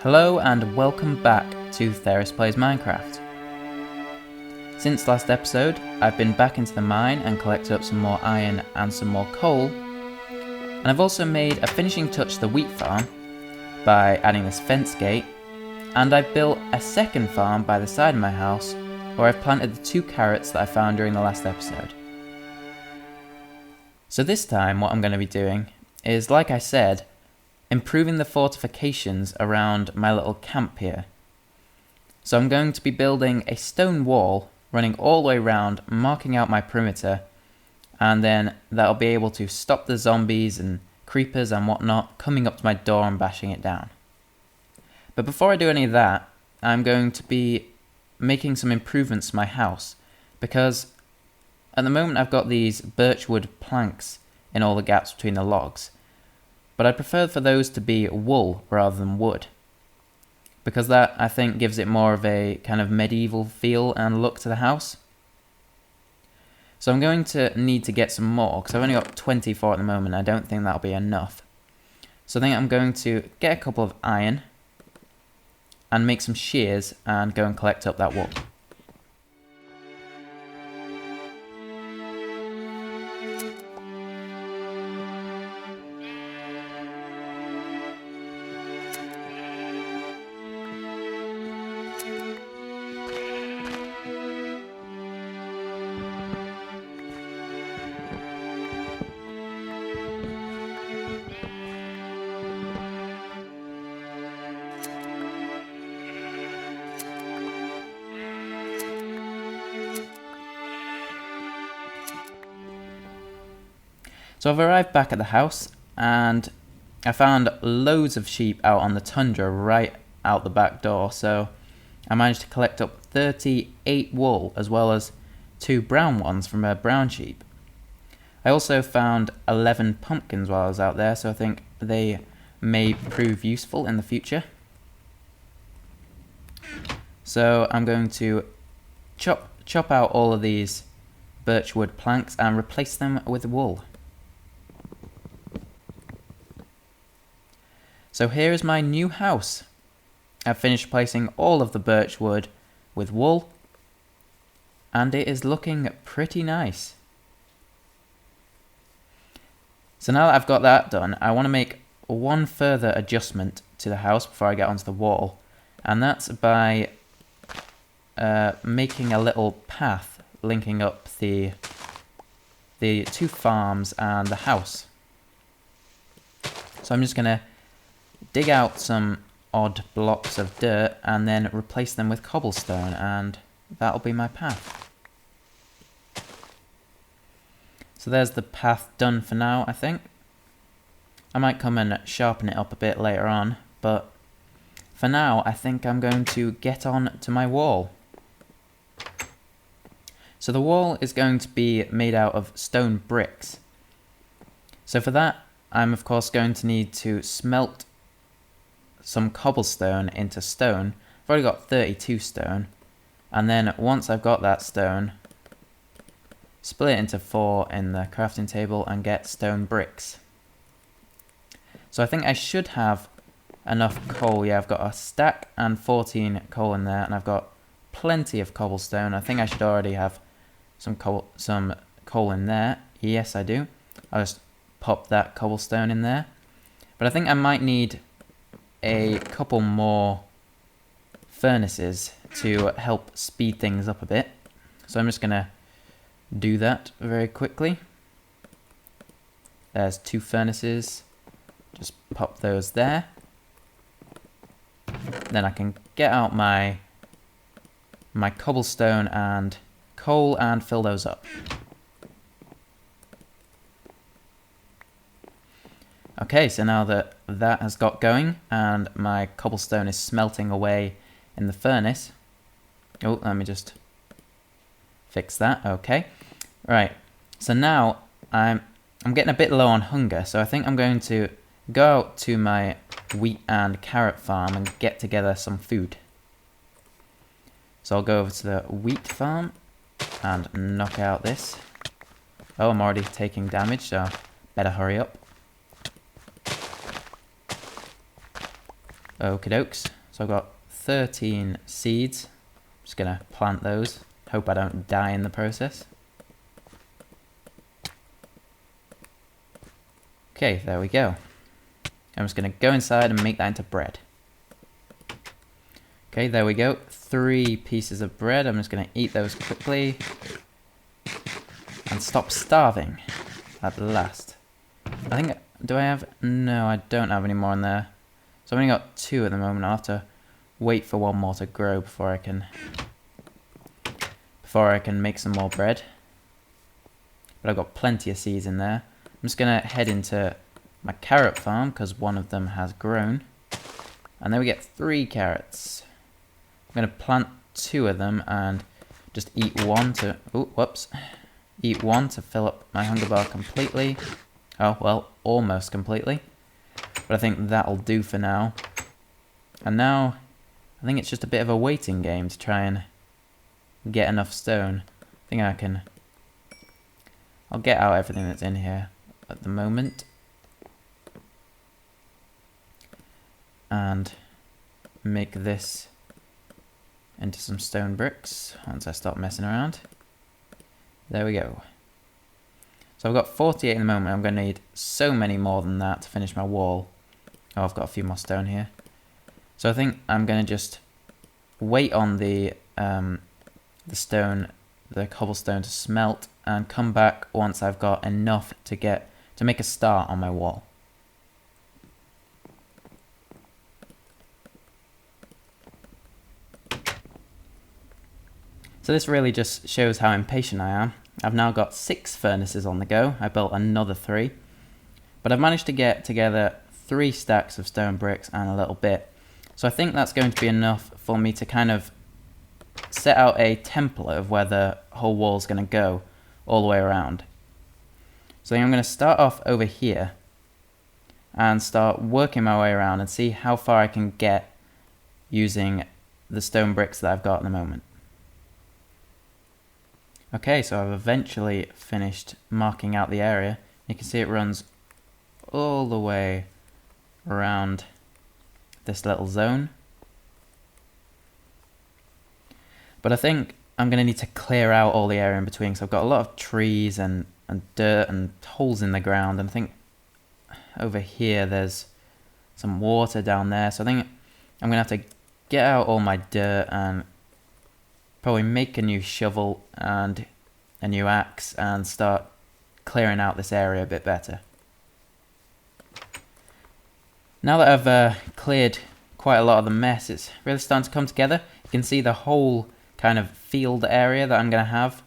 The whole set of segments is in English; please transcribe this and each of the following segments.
Hello and welcome back to Thaerys Plays Minecraft. Since last episode, I've been back into the mine and collected up some more iron and some more coal, and I've also made a finishing touch to the wheat farm by adding this fence gate, and I've built a second farm by the side of my house where I've planted the 2 carrots that I found during the last episode. So this time what I'm going to be doing is, like I said, improving the fortifications around my little camp here. So I'm going to be building a stone wall running all the way around, marking out my perimeter, and then that'll be able to stop the zombies and creepers and whatnot coming up to my door and bashing it down. But before I do any of that, I'm going to be making some improvements to my house, because at the moment I've got these birchwood planks in all the gaps between the logs, but I prefer for those to be wool rather than wood, because that, I think, gives it more of a kind of medieval feel and look to the house. So I'm going to need to get some more, because I've only got 24 at the moment. I don't think that'll be enough. So I think I'm going to get a couple of iron and make some shears and go and collect up that wool. So I've arrived back at the house, and I found loads of sheep out on the tundra right out the back door, so I managed to collect up 38 wool as well as 2 brown ones from a brown sheep. I also found 11 pumpkins while I was out there, so I think they may prove useful in the future. So I'm going to chop out all of these birchwood planks and replace them with wool. So here is my new house. I've finished placing all of the birch wood with wool, and it is looking pretty nice. So now that I've got that done, I want to make one further adjustment to the house before I get onto the wall, and that's by making a little path linking up the 2 farms and the house. So I'm just going to dig out some odd blocks of dirt and then replace them with cobblestone, and that'll be my path. So there's the path done for now, I think. I might come and sharpen it up a bit later on, but for now I think I'm going to get on to my wall. So the wall is going to be made out of stone bricks. So for that, I'm of course going to need to smelt some cobblestone into stone. I've already got 32 stone, and then once I've got that stone, split it into 4 in the crafting table and get stone bricks. So I think I should have enough coal. Yeah, I've got a stack and 14 coal in there, and I've got plenty of cobblestone. I think I should already have some coal in there. Yes, I do. I'll just pop that cobblestone in there. But I think I might need a couple more furnaces to help speed things up a bit. So I'm just going to do that very quickly. There's 2 furnaces. Just pop those there. Then I can get out my cobblestone and coal and fill those up. Okay, so now that that has got going and my cobblestone is smelting away in the furnace. Oh, let me just fix that. Okay. Right. So now I'm getting a bit low on hunger, so I think I'm going to go out to my wheat and carrot farm and get together some food. So I'll go over to the wheat farm and knock out this. Oh, I'm already taking damage, so better hurry up. Okie dokes. So I've got 13 seeds. Just gonna plant those. Hope I don't die in the process. Okay, there we go. I'm just gonna go inside and make that into bread. Okay, there we go. 3 pieces of bread. I'm just gonna eat those quickly. And stop starving at last. I think, do I have, no, I don't have any more in there. So I've only got 2 at the moment. I'll have to wait for 1 more to grow before I can make some more bread. But I've got plenty of seeds in there. I'm just gonna head into my carrot farm because 1 of them has grown. And then we get 3 carrots. I'm gonna plant 2 of them and just eat 1 to, oh, whoops. Eat 1 to fill up my hunger bar completely. Oh, well, almost completely. But I think that'll do for now. And now, I think it's just a bit of a waiting game to try and get enough stone. I think I'll get out everything that's in here at the moment. And make this into some stone bricks once I stop messing around. There we go. So I've got 48 in the moment. I'm going to need so many more than that to finish my wall. Oh, I've got a few more stone here. So I think I'm going to just wait on the cobblestone to smelt and come back once I've got enough to make a start on my wall. So this really just shows how impatient I am. I've now got 6 furnaces on the go. I built another 3. But I've managed to get together 3 stacks of stone bricks and a little bit. So I think that's going to be enough for me to kind of set out a template of where the whole wall is going to go all the way around. So I'm going to start off over here and start working my way around and see how far I can get using the stone bricks that I've got at the moment. Okay, so I've eventually finished marking out the area. You can see it runs all the way around this little zone. But I think I'm going to need to clear out all the area in between, so I've got a lot of trees and dirt and holes in the ground, and I think over here there's some water down there, so I think I'm going to have to get out all my dirt and probably make a new shovel and a new axe and start clearing out this area a bit better. Now that I've cleared quite a lot of the mess, it's really starting to come together. You can see the whole kind of field area that I'm going to have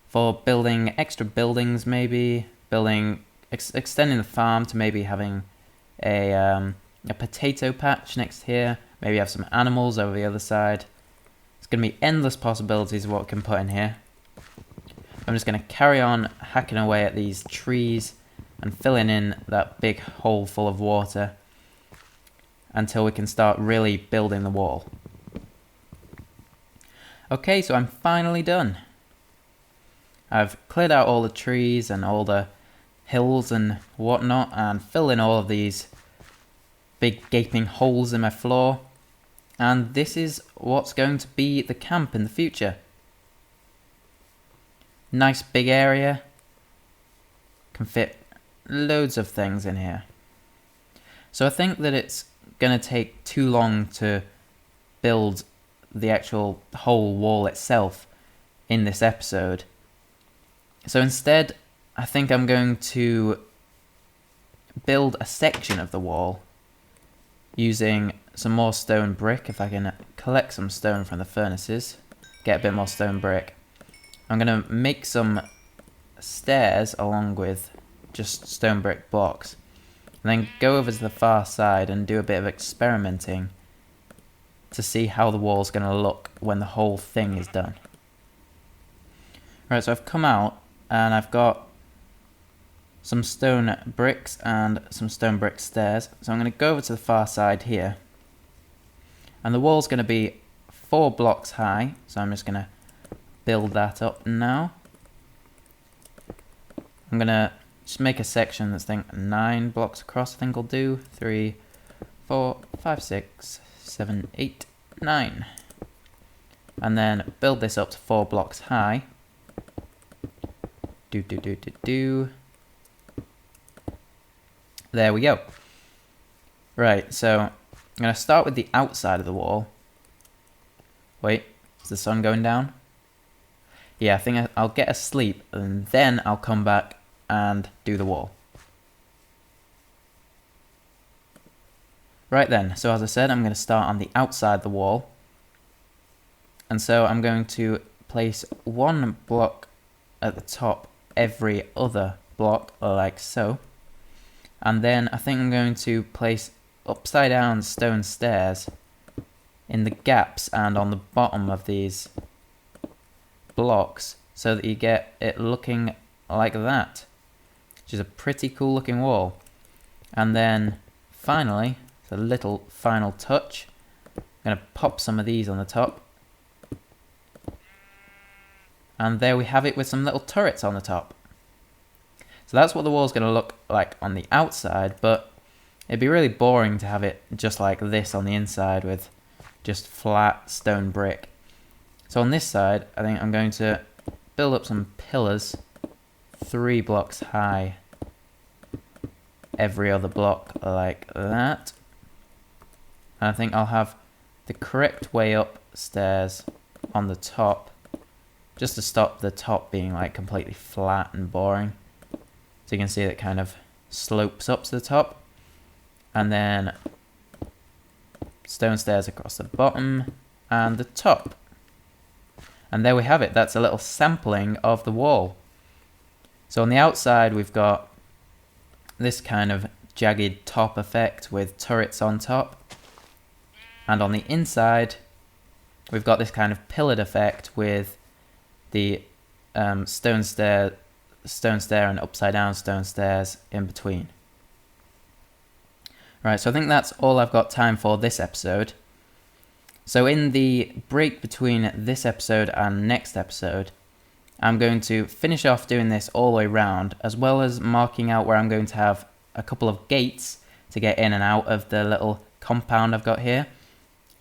for building extra buildings, maybe extending the farm to maybe having a potato patch next here, maybe have some animals over the other side. It's going to be endless possibilities of what we can put in here. I'm just going to carry on hacking away at these trees and filling in that big hole full of water until we can start really building the wall. Okay, so I'm finally done. I've cleared out all the trees and all the hills and whatnot and filled in all of these big gaping holes in my floor. And this is what's going to be the camp in the future. Nice big area. Can fit loads of things in here. So I think that it's going to take too long to build the actual whole wall itself in this episode. So instead, I think I'm going to build a section of the wall using some more stone brick. If I can collect some stone from the furnaces, get a bit more stone brick. I'm going to make some stairs along with just stone brick blocks. And then go over to the far side and do a bit of experimenting to see how the wall's going to look when the whole thing is done. Right, so I've come out and I've got some stone bricks and some stone brick stairs. So I'm going to go over to the far side here. And the wall's going to be 4 blocks high. So I'm just going to build that up now. I'm going to just make a section that's 9 blocks across, I think will do. 3, 4, 5, 6, 7, 8, 9. And then build this up to 4 blocks high. There we go. Right, so I'm going to start with the outside of the wall. Wait, is the sun going down? Yeah, I think I'll get asleep and then I'll come back and do the wall. Right then, so as I said, I'm going to start on the outside of the wall. And so I'm going to place 1 block at the top every other block, like so. And then I think I'm going to place upside down stone stairs in the gaps and on the bottom of these blocks so that you get it looking like that, which is a pretty cool looking wall. And then finally, the little final touch, I'm going to pop some of these on the top. And there we have it with some little turrets on the top. So that's what the wall's going to look like on the outside, but it'd be really boring to have it just like this on the inside with just flat stone brick. So on this side, I think I'm going to build up some pillars, 3 blocks high, every other block like that. And I think I'll have the correct way up stairs on the top, just to stop the top being like completely flat and boring. So you can see that it kind of slopes up to the top. And then stone stairs across the bottom and the top. And there we have it. That's a little sampling of the wall. So on the outside we've got this kind of jagged top effect with turrets on top. And on the inside we've got this kind of pillared effect with the stone stair and upside down stone stairs in between. Right, so I think that's all I've got time for this episode. So in the break between this episode and next episode, I'm going to finish off doing this all the way around, as well as marking out where I'm going to have a couple of gates to get in and out of the little compound I've got here,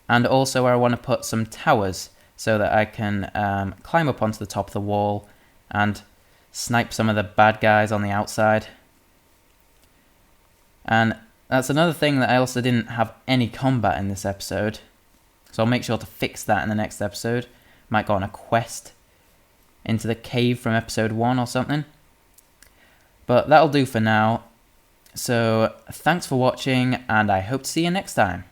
and also where I want to put some towers so that I can climb up onto the top of the wall and snipe some of the bad guys on the outside. And that's another thing that I also didn't have any combat in this episode, so I'll make sure to fix that in the next episode. Might go on a quest into the cave from episode 1 or something. But that'll do for now. So thanks for watching, and I hope to see you next time.